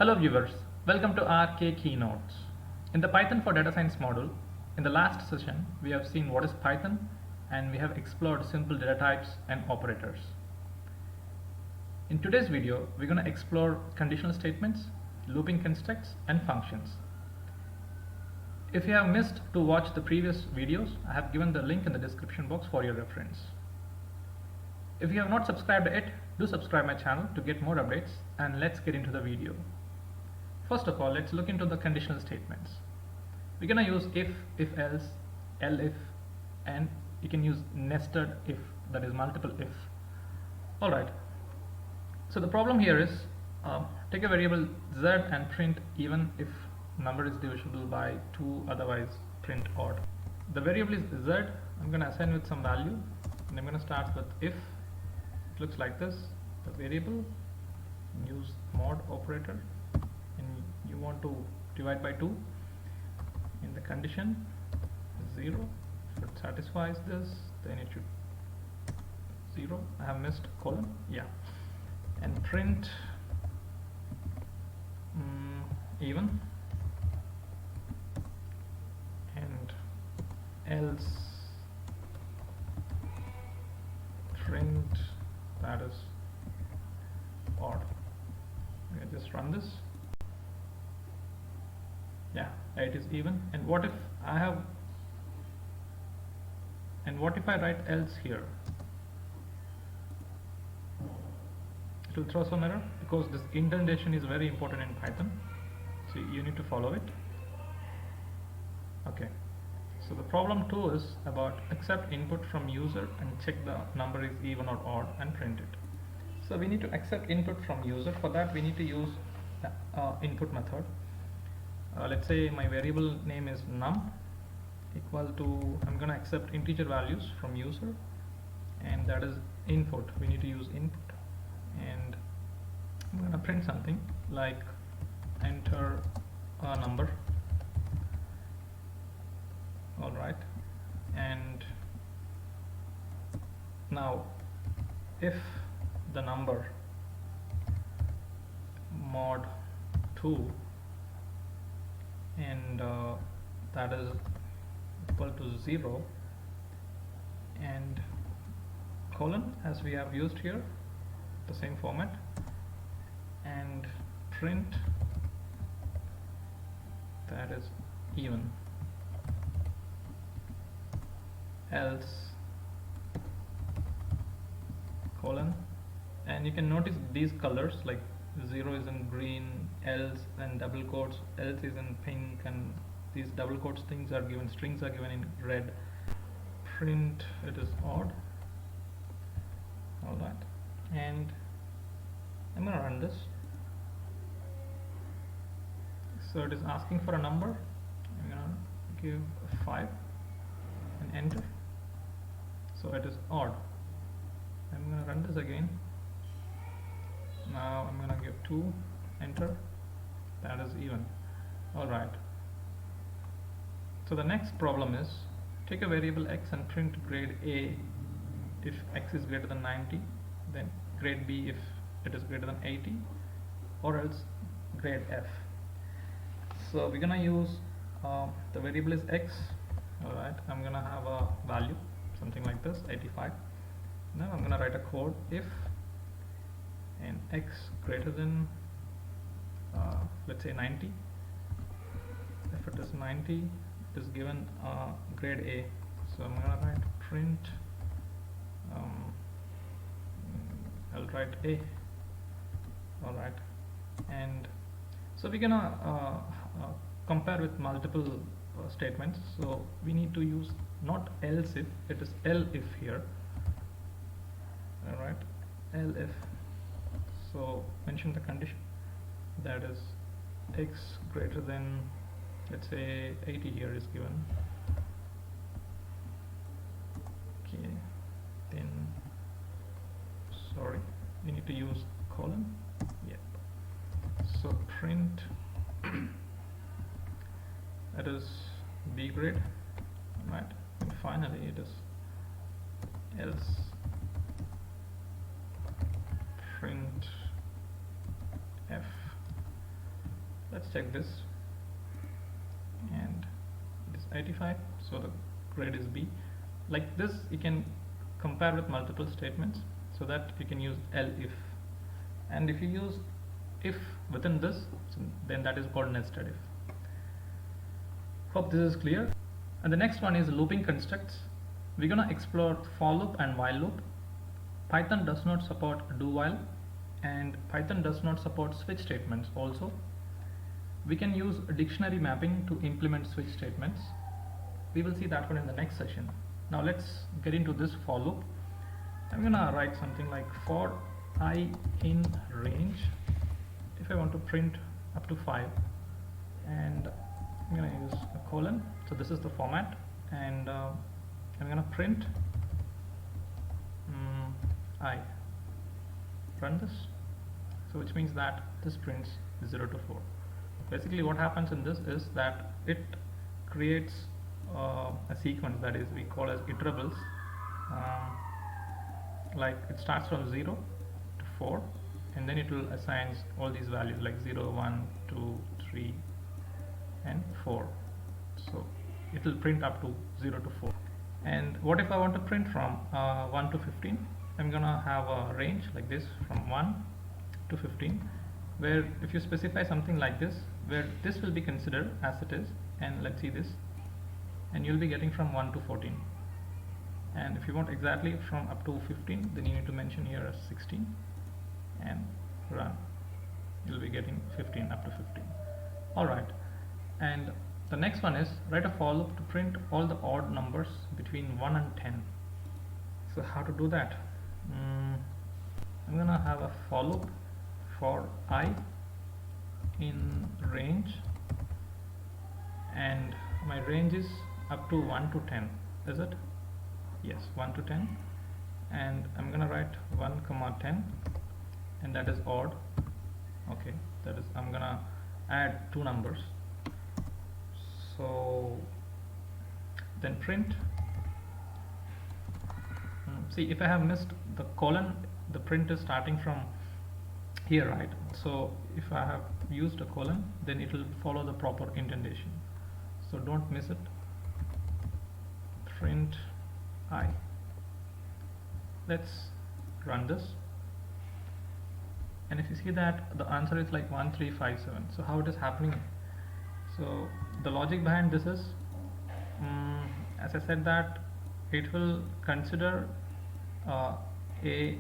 Hello viewers, welcome to RK Keynotes. In the Python for Data Science module, in the last session we have seen what is Python and we have explored simple data types and operators. In today's video, we're going to explore conditional statements, looping constructs and functions. If you have missed to watch the previous videos, I have given the link in the description box for your reference. If you have not subscribed yet, do subscribe my channel to get more updates, and let's get into the video. First of all, let's look into the conditional statements. We're going to use if else, elif, and you can use nested if, that is multiple if. Alright, so the problem here is take a variable z and print even if number is divisible by 2, otherwise print odd. The variable is z. I'm going to assign with some value, and I'm going to start with if. It looks like this. The variable, use mod operator, and you want to divide by 2. In the condition 0, if it satisfies this, then it should 0. I have missed colon, yeah, and print even, and else print that is odd. Okay, just run this. Yeah, it is even. And what if I write else here? It will throw some error because this indentation is very important in Python, so you need to follow it. Okay, so the problem 2 is about accept input from user and check the number is even or odd and print it. So we need to accept input from user. For that we need to use the input method. Let's say my variable name is num equal to, I'm going to accept integer values from user, and that is input. We need to use input, and I'm going to print something like enter a number. Alright, and now if the number mod 2 and that is equal to 0 and colon, as we have used here, the same format, and print that is even, else colon, and you can notice these colors, like 0 is in green, else and double quotes, else is in pink, and these double quotes things are given, strings are given in red. Print it is odd. Alright, and I'm gonna run this. So it is asking for a number. I'm gonna give 5 and enter. So it is odd. I'm gonna run this again. Now I'm gonna give 2, enter, that is even. Alright, so the next problem is take a variable x and print grade A if x is greater than 90, then grade B if it is greater than 80, or else grade F. So we're gonna use the variable is x. Alright, I'm gonna have a value something like this, 85. Now I'm gonna write a code if and x greater than let's say 90. If it is 90, it is given grade A. So I'm gonna write print I'll write A. Alright, and so we're gonna compare with multiple statements. So we need to use not else if, it is elif here. Alright, elif. So mention the condition, that is x greater than, let's say 80 here is given. Okay, then sorry, we need to use colon. Yep. So print that is B grade, right? And finally it is else print f. Let's check this, and it is 85, so the grade is B. Like this you can compare with multiple statements, so that you can use elif, and if you use if within this, so then that is called nested if. Hope this is clear. And the next one is looping constructs. We're gonna explore for loop and while loop. Python does not support do while, and Python does not support switch statements also. We can use a dictionary mapping to implement switch statements. We will see that one in the next session. Now let's get into this for loop. I'm gonna write something like for I in range, if I want to print up to 5, and I'm gonna use a colon, so this is the format, and I'm gonna print I. Run this, so which means that this prints 0 to 4. Basically what happens in this is that it creates a sequence that is we call as iterables, like it starts from 0 to 4, and then it will assign all these values like 0, 1, 2, 3 and 4. So it will print up to 0 to 4. And what if I want to print from 1 to 15? I'm gonna have a range like this from 1 to 15, where if you specify something like this, where this will be considered as it is, and let's see this, and you'll be getting from 1 to 14. And if you want exactly from up to 15, then you need to mention here as 16 and run. You'll be getting 15 up to 15. Alright, and the next one is write a for loop to print all the odd numbers between 1 and 10. So how to do that? I'm gonna have a for loop for I in range, and my range is up to 1 to 10. Is it? Yes, 1 to 10, and I'm gonna write 1 comma 10, and that is odd. Okay, that is, I'm gonna add 2 numbers. So then print. See, if I have missed the colon, the print is starting from here, right? So if I have used a colon, then it will follow the proper indentation, so don't miss it. Print I. Let's run this, and if you see that the answer is like 1357. So how it is happening? So the logic behind this is, as I said, that it will consider A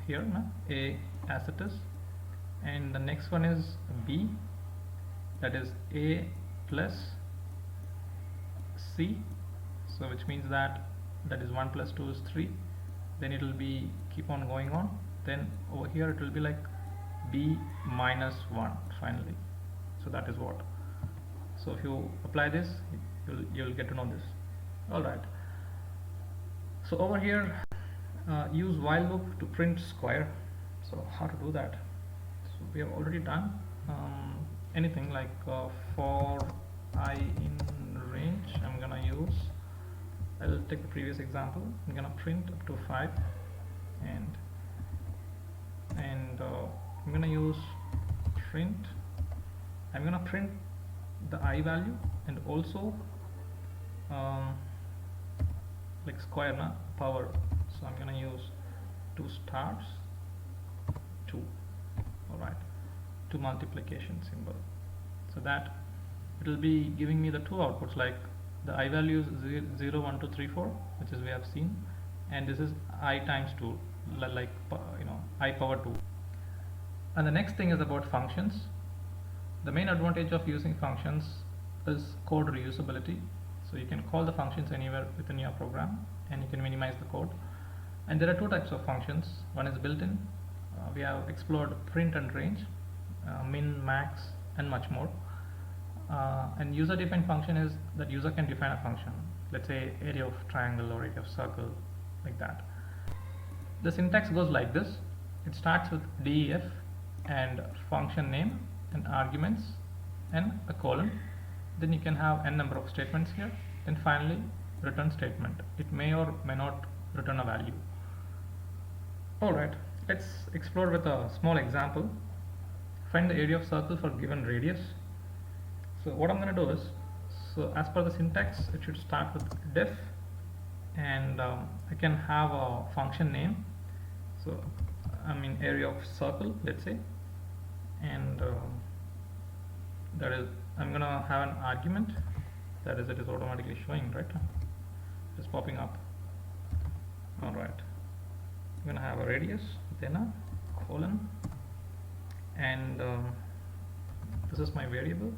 here, A as it is, and the next one is B, that is A plus C, so which means that is 1 plus 2 is 3, then it will be keep on going on, then over here it will be like B minus 1 finally. So that is what. So if you apply this, you'll get to know this. Alright, so over here use while loop to print square. So how to do that? So we have already done anything like for I in range. I'm gonna use, I'll take the previous example. I'm gonna print up to 5, and I'm gonna use print. I'm gonna print the I value, and also like square power. So I'm gonna use 2 stars 2. Alright, 2 multiplication symbol, so that it will be giving me the 2 outputs, like the I value is 0, 1, 2, 3, 4, which is we have seen, and this is I times 2, like I power 2. And the next thing is about functions. The main advantage of using functions is code reusability. So you can call the functions anywhere within your program, and you can minimize the code. And there are 2 types of functions. One is built-in. We have explored print and range, min, max, and much more. And user-defined function is that user can define a function. Let's say area of triangle or area of circle, like that. The syntax goes like this. It starts with def and function name and arguments and a colon. Then you can have n number of statements here. Then finally return statement. It may or may not return a value. Alright, let's explore with a small example. find the area of circle for given radius. So what I'm going to do is, so as per the syntax, it should start with def, and I can have a function name. So I mean area of circle, let's say, and that is, I'm gonna have an argument, that is, it is automatically showing, right? It's popping up. All right, I'm gonna have a radius, then a colon, and this is my variable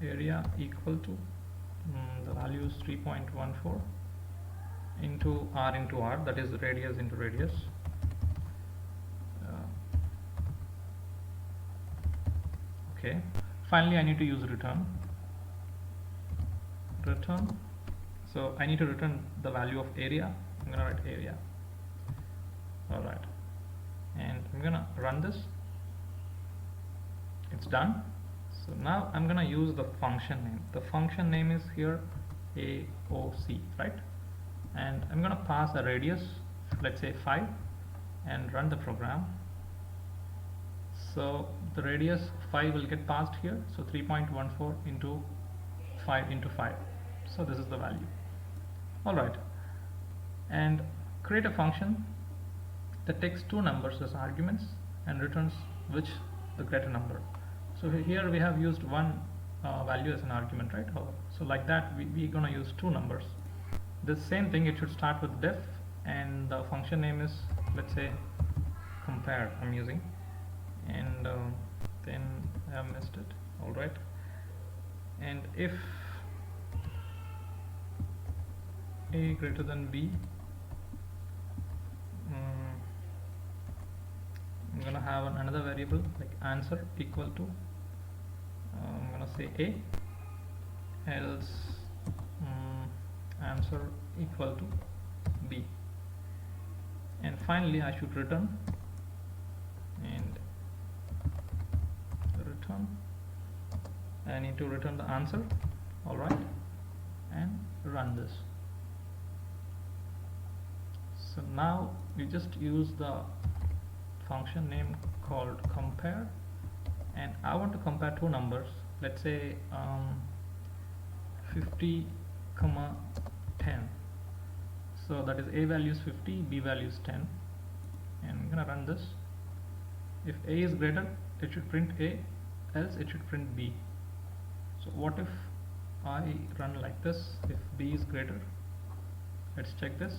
area equal to the value is 3.14 into r, that is radius into radius. Okay, finally I need to use return. So I need to return the value of area. I'm gonna write area. Alright, and I'm gonna run this. It's done. So now I'm gonna use the function name. The function name is here AOC, right? And I'm gonna pass a radius, let's say 5, and run the program. So the radius 5 will get passed here, so 3.14 into 5 into 5. So this is the value. Alright, and create a function that takes two numbers as arguments and returns which the greater number. So here we have used one value as an argument, right? So like that we're gonna use two numbers. The same thing, it should start with def, and the function name is, let's say, compare I'm using, and then I have missed it. Alright, and if a greater than b, I'm gonna have another variable like answer equal to, I'm gonna say a, else answer equal to b, and finally I should return, and return, I need to return the answer. Alright, and run this. So now we just use the function name called compare, and I want to compare two numbers, let's say 50, 10. So that is a value is 50, b value is 10, and I'm gonna run this. If a is greater, it should print a, else it should print b. So what if I run like this? If b is greater, let's check this.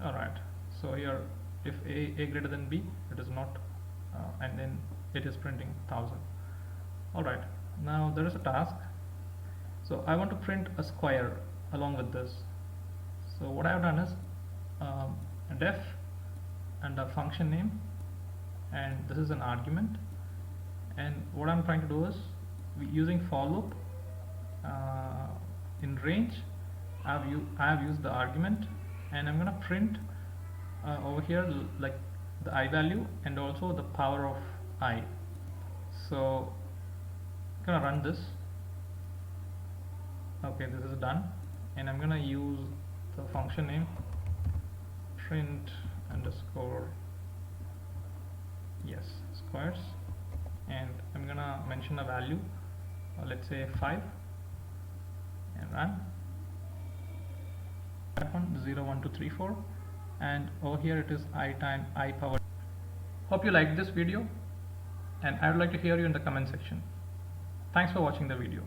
Alright, so here if a greater than b, it is not, and then it is printing 1000. Alright, now there is a task. So I want to print a square along with this. So what I have done is def and a function name, and this is an argument, and what I'm trying to do is, using for loop in range, I have used the argument, and I'm gonna print over here like the I value and also the power of I. So I'm gonna run this. Okay, this is done, and I'm gonna use the function name print underscore squares, and I'm gonna mention a value, let's say 5, and run. 0, 1, 2, 3, 4, and over here it is I time I power. Hope you liked this video, and I would like to hear you in the comment section. Thanks for watching the video.